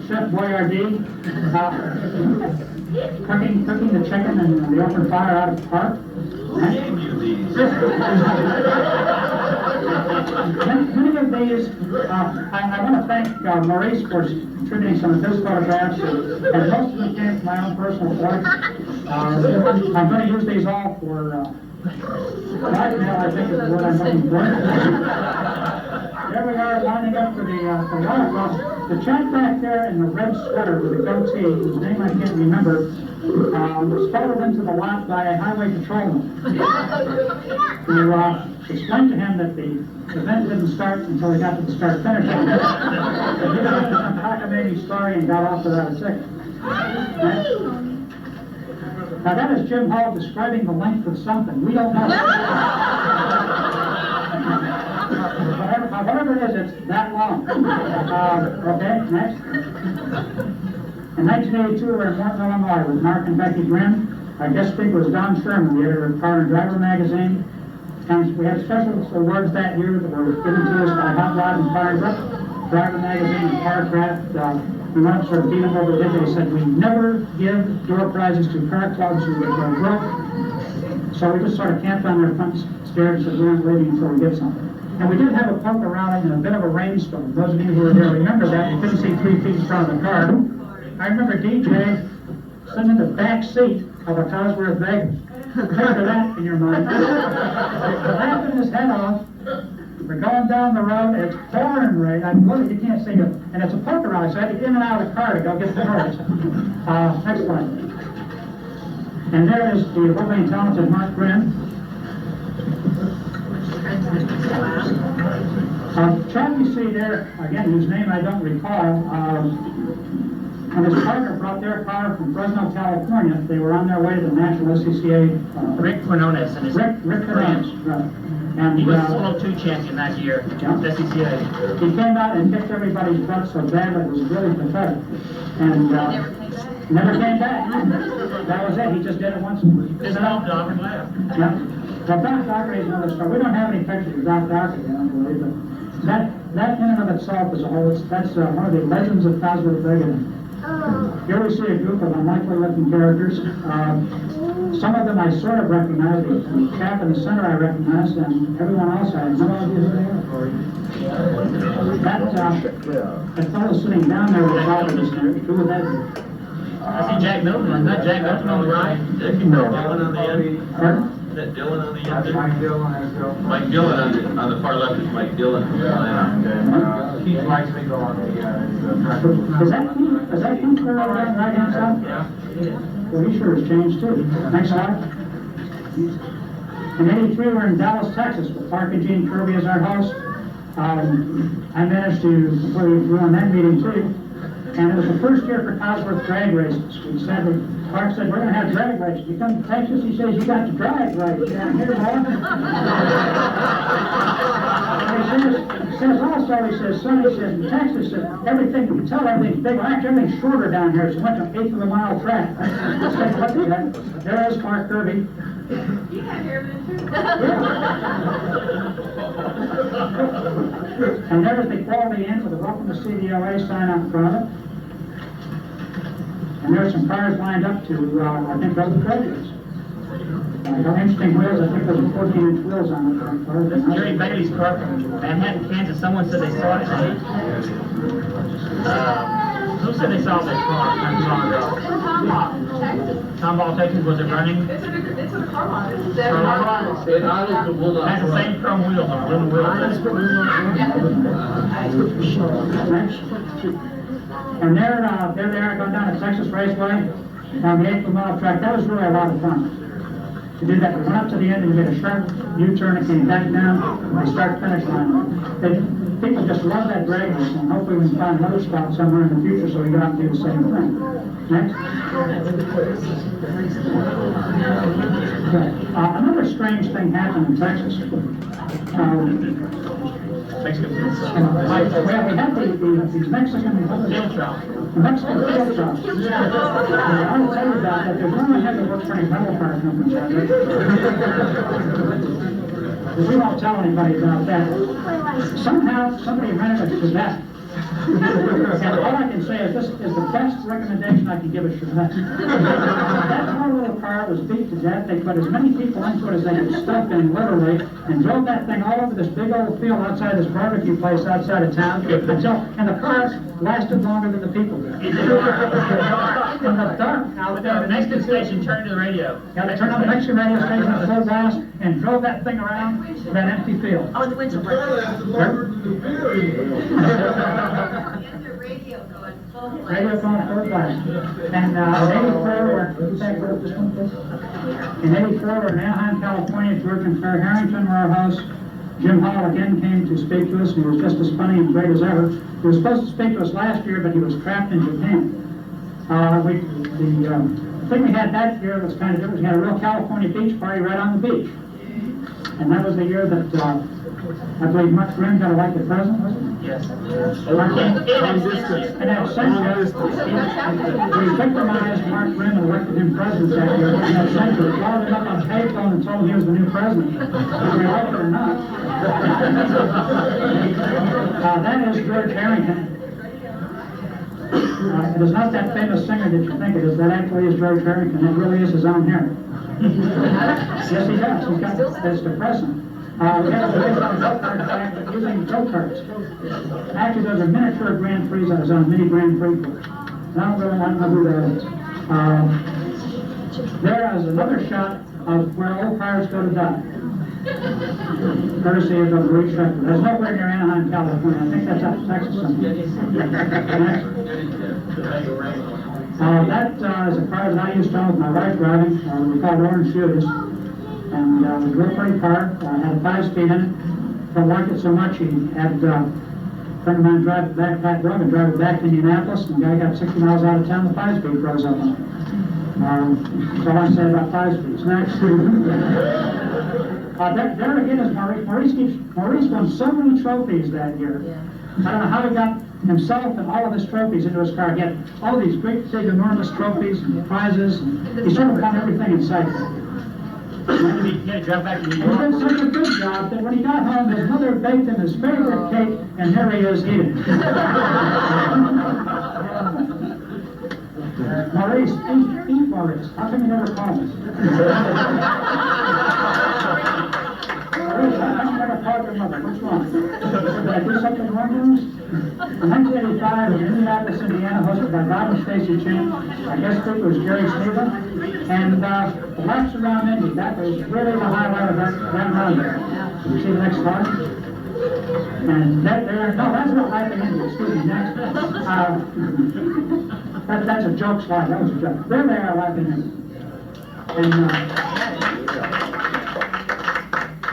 Chef Boyardee, cooking the chicken and the open fire out of the park. Many of these, I want to thank Maurice for contributing some of his photographs, and most of them came from my own personal collection. I'm going to use these all for blackmail, I think is what I'm looking for. There we are, lining up for the waterfall. The chap back there in the red sweater with the goatee, whose name I can't remember, was followed into the lot by a highway patrolman who explained to him that the event didn't start until he got to the start-finish line. He got into some cockamamie story and got off without a ticket. Now that is Jim Hall describing the length of something. We don't know. Whatever it is, it's that long. Okay, next. In 1982, we were in Moines, Illinois with Mark and Becky Grimm. Our guest speaker was Don Sherman, the editor of Car and Driver magazine. And we had special awards that year that were given to us by Hot Rod and Fire Driver magazine and Carcraft. We went up sort of beat them over the head. They said we never give door prizes to car clubs who would go broke. So we just sort of camped on their front stairs and said we aren't leaving until we get something. And we did have a poker rally in a bit of a rainstorm. Those of you who were there remember that. You couldn't see 3 feet in front of the car. I remember DJ sitting in the back seat of a Cosworth Vegas. Picture that in your mind. Laughing his head off. We're going down the road, it's pouring rain. You can't see it. And it's a poker rally, so I had to get in and out of the car to go get the noise. Next slide. And there is the lovely and talented Mark Grimm. Chap you see there, again, whose name I don't recall, and his partner brought their car from Fresno, California. They were on their way to the National SCCA. Rick Quinones and his Rick Quinones, right. And he was the Solo 2 champion that year, yeah. SCCA. He came out and kicked everybody's butt so bad that it was really pathetic. And never came back. That was it. He just did it once. His own dog and laughed. Yeah. Well, Doc Dockery is another story. We don't have any pictures of Doc Dockery, I don't believe, but that in and of itself is a whole. That's one of the legends of Cosworth Vegas. Here we see a group of unlikely-looking characters. Some of them I sort of recognize. The chap in the center I recognize, and everyone else I have no idea who they are. That fellow sitting down there with the bottle of who would that be? I see Jack Milton. Isn't that Jack Milton on the right? No. Dylan on the end. Pardon? Is that Dylan on the end? Mike Dillon. Mike Dillon on the far left is Mike Dillon. And Keith Weissman on the Is that Keith there over on the right-hand side? Yeah. Well, he sure has changed too. Next slide. In '83, we're in Dallas, Texas, with Park and Gene Kirby as our host. I managed to run that meeting too. And it was the first year for Cosworth drag races. Park said, we're going to have drag races. You come to Texas, he says, you got to drag race down here, boy. He says also, he says, son, he says, in Texas, everything, you can tell everything's big. Well, actually, everything's shorter down here. So we went to an eighth of a mile track. Let's take a look at that. There is Mark Kirby. You had hair then too. And there's the quality end with the welcome to CVOA sign up front of it. And there's some cars lined up to, I think, those are treasures. Interesting wheels. I think those are 14-inch wheels on it. This is Jerry Bailey's car from Manhattan, Kansas. Someone said they saw it. Who said they saw this car not too long ago? Tomball, Texas. Was it running? It's in a car lot. Has the same chrome wheels on aluminum wheels. And there they are going down the Texas Raceway on the 8th mile track. That was really a lot of fun. To do that, we went up to the end and made a sharp U-turn and came back down and start finish line. People just love that drag race, and hopefully we can find another spot somewhere in the future so we go out and do the same thing. Next. Another strange thing happened in Texas. Well, we had these Mexican field trials. The Mexican field trials. I will tell you about that. There's one I had that works for any rental car companies out there. We won't tell anybody about that. Somehow somebody rented a Chevette And all I can say is this is the best recommendation I can give a Chevette. That poor little car was beat to death. They put as many people into it as they could stuff in, literally, and drove that thing all over this big old field outside this barbecue place outside of town. And the cars lasted longer than the people did. In the dark out there. The Mexican station turned to the radio. Got to turn on the Mexican radio station at full blast and drove that thing around that empty field. Oh, the windshield wipers. Get the radio going full blast. Radio phone full blast. And in 84, in 84, we're in Anaheim, California. George and Claire Harrington were our hosts. Jim Hall again came to speak to us, and he was just as funny and great as ever. He was supposed to speak to us last year, but he was trapped in Japan. The thing we had that year was kind of different. We had a real California beach party right on the beach. And that was the year that I believe Mark Grimm got elected president, was it? Yes. And at Century, we victimized Mark Grimm and elected him president that year. And at Century, called him up on payphone and told him he was the new president, whether we liked it or not. That is George Harrington. It is not that famous singer that you think it is. That actually is George Harrington. It really is his own hair. Yes, he does. He's got, it's depressing. We have to race on go-kart track, but using go-karts. Actually, those are miniature Grand Prix on his own, mini Grand Prix. I don't know who that is. There is another shot of where old cars go to die. Courtesy of the Marie Schrecker. That's nowhere near Anaheim, California. I think that's out of Texas somewhere. That is a car that I used to own with my wife driving. We called Orange Shooters. And it was a real pretty car. Had a 5-speed in it. Don't like it so much. He had a friend of mine drive it back, Pat Brogan, drive it back to Indianapolis, and the guy got 60 miles out of town, the 5-speed froze up on it. That's all I say about 5-speeds. Next. There again is Maurice. Maurice won so many trophies that year. I don't know how he got himself and all of his trophies into his car. He had all these great, big, enormous trophies and prizes. He sort of won everything in sight. He had to drive back to New He York. did such a good job that when he got home, his mother baked him his favorite cake, and here he is eating. Maurice, eat Maurice. How come you never call me? Maurice, I never called your mother. What's wrong? Did I do something wrong, Maurice? In 1985, in Indianapolis, Indiana, hosted by Bob and Stacy Chin. Our guest speaker was Jerry Sneeva. And the laps around Indy, that was really the highlight of that run there. You see the next slide? And that there, no, that's not lapping Indy, excuse me, next. That's a joke slide, that was a joke. There they are lapping Indy.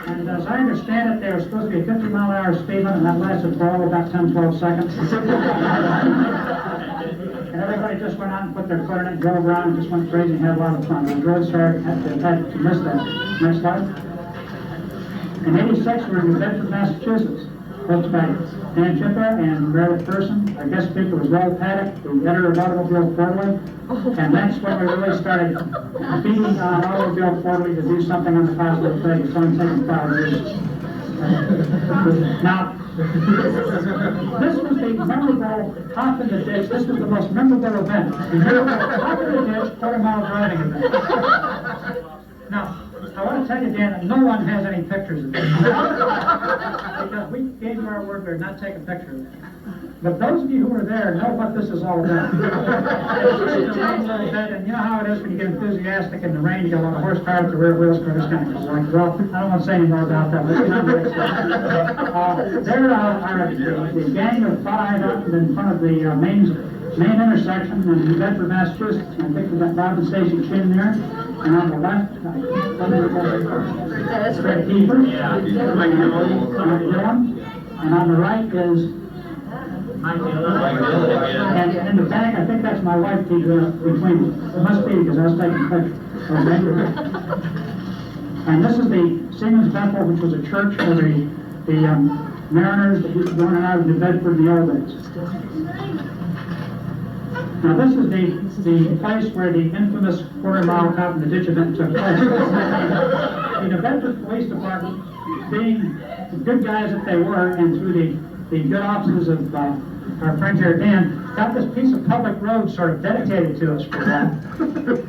And as I understand it, there was supposed to be a 50-mile-an-hour speed limit, and that lasted for about 10-12 seconds. And everybody just went out and put their foot in it, drove around, and just went crazy and had a lot of fun. The road started, had to miss that. Next slide. In 86, we were in New Bedford, Massachusetts. Hosted by Dan Chippa and Meredith Person. Our guest speaker was Roll Paddock, the editor of Automobile Quarterly. And that's when we really started beating on Automobile Quarterly to do something on the positive thing. It's only taken 5 years. Now, this was the memorable hop in the ditch. This was the most memorable event. The hop in the ditch, quarter-mile driving event. Now, I want to tell you, Dan, that no one has any pictures of this. Because we gave you our word we're not taking pictures of it. But those of you who were there know what this is all about. It's rained a little bit, and you know how it is when you get enthusiastic in the rain, you got a lot of horsepower at the rear wheels, because it's kind of like, well, I don't want to say any more about that. Let's get on to the next slide. There are the gang of 5 up in front of the main intersection in New Bedford, Massachusetts. I think we've got Bob and Stacy Chin there. And on the left, Fred Keeper. Mike Dillon. And on the right is Mike Dillon. And in the back, I think that's my wife between them. It must be because I was taking pictures. Okay. And this is the Siemens Temple, which was a church for the mariners that used to go in and out of New Bedford in the old days. Now this is the place where the infamous quarter-mile cop in the ditch event took place. The New Bedford Police Department, being the good guys that they were, and through the good offices of our friend here, Dan, got this piece of public road sort of dedicated to us for that.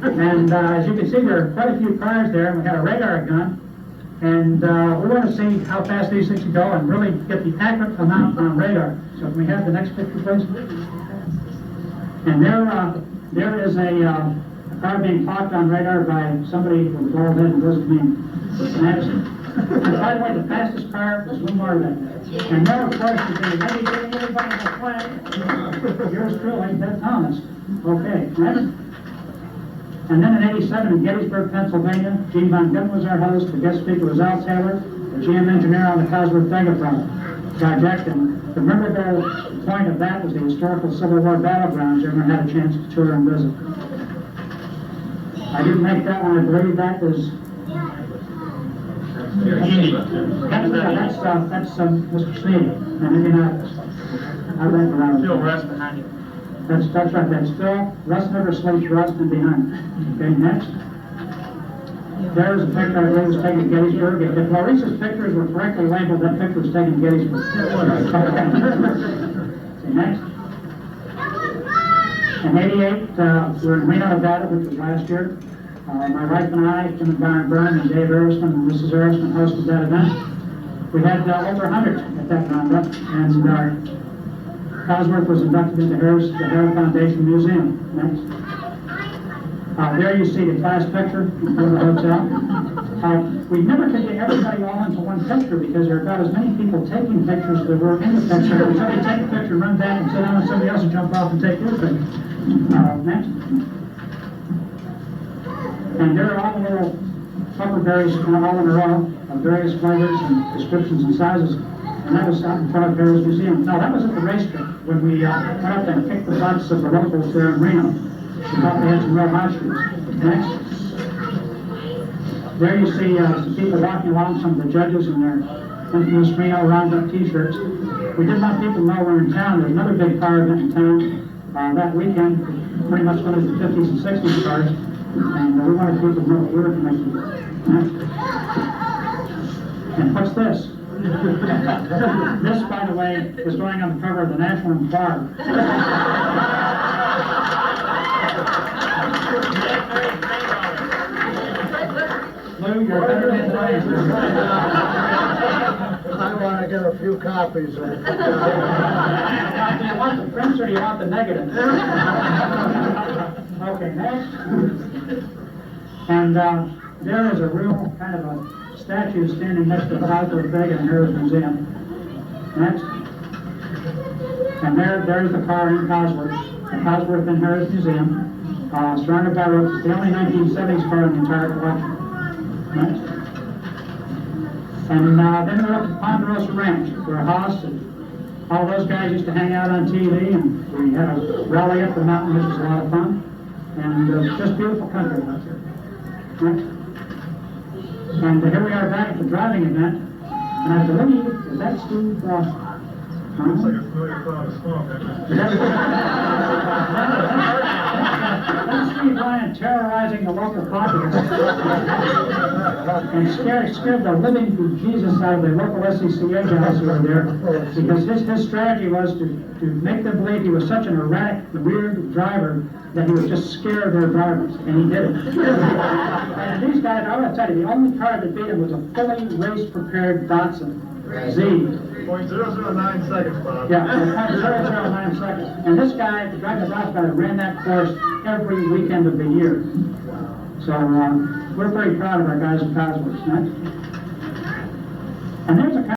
And as you can see, there are quite a few cars there, and we had a radar gun. And we want to see how fast these things can go and really get the accurate amount on radar. So can we have the next picture, please? And there is a car being clocked on radar by somebody with a bald head and doesn't mean. And by the way, the fastest car was no more than that. And there, of course, is the maybe getting everybody in the flag. Yours truly, Beth Thomas. Okay, next. And then in '87 in Gettysburg, Pennsylvania, Gene Von Gunn was our host. The guest speaker was Al Taylor, the GM engineer on the Cosworth project. And the memorable point of that was the historical Civil War battlegrounds. Everyone had a chance to tour and visit. I didn't make that one. I believe that was. That's Mr. Sneed in Indianapolis. I went around. Still rest behind you. That's right. That's Phil. Rust never sleeps. Rust and behind. Okay, next. There's a picture I believe was taken at Gettysburg. If Maurice's pictures were correctly labeled, that picture was taken at Gettysburg. Okay, next. In '88, we were in Reno, Nevada, which was last year. My wife and I, Tim and Byron Byrne, and Dave Ariston and Mrs. Ariston hosted that event. We had over 100 at that roundup, and Cosworth was inducted into the Harris Foundation Museum. Next. There you see the class picture of the hotel. We never could get everybody all into one picture because there are about as many people taking pictures as there were in the picture. Somebody take a picture, run back, and sit down, and somebody else will jump off and take your picture. Next. And there are all the little Huckleberries all in a row of various flavors and descriptions and sizes. And that was out in front of Harris Museum. No, that was at the racetrack when we went up there and kicked the butts of the locals there in Reno. We thought they had some real hot shoes. Next. There you see some people walking along, some of the judges in their infamous Reno Roundup t-shirts. We did let people know we're in town. There's another big car event in town that weekend, pretty much one of the 50s and 60s cars. And we wanted people to know what we were connected with. And what's this? This, by the way, is going on the cover of the National Enquirer. Lou, you're better than I am. I want to get a few copies of it. Do you want the prints or do you want the negative? Okay, next. And there is a real kind of a statue standing next to the Cosworth Big in Harris Museum. Next. And there's the car in Cosworth, the Cosworth in Harris Museum, surrounded by ropes. It's the only 1970s car in the entire collection. Next. And then we're up to Ponderosa Ranch, where Haas and all those guys used to hang out on TV, and we had a rally up the mountain, which was a lot of fun. And just beautiful country out there. Next. And here we are back at the driving event, and I believe, is that Steve? Looks like a familiar cloud of smoke. That's Steve Ryan terrorizing the local populace and scared the living bejesus out of the local SCCA guys who were there, because his strategy was to make them believe he was such an erratic, weird driver that he would just scare their drivers, and he did it. And these guys, I want to tell you, the only car that beat him was a fully race-prepared Datsun Z. 0.009 seconds, Bob. Yeah, 0.009 seconds. And this guy, the driver Datsun guy, ran that course every weekend of the year. So we're very proud of our guys at Cosworth. And there's a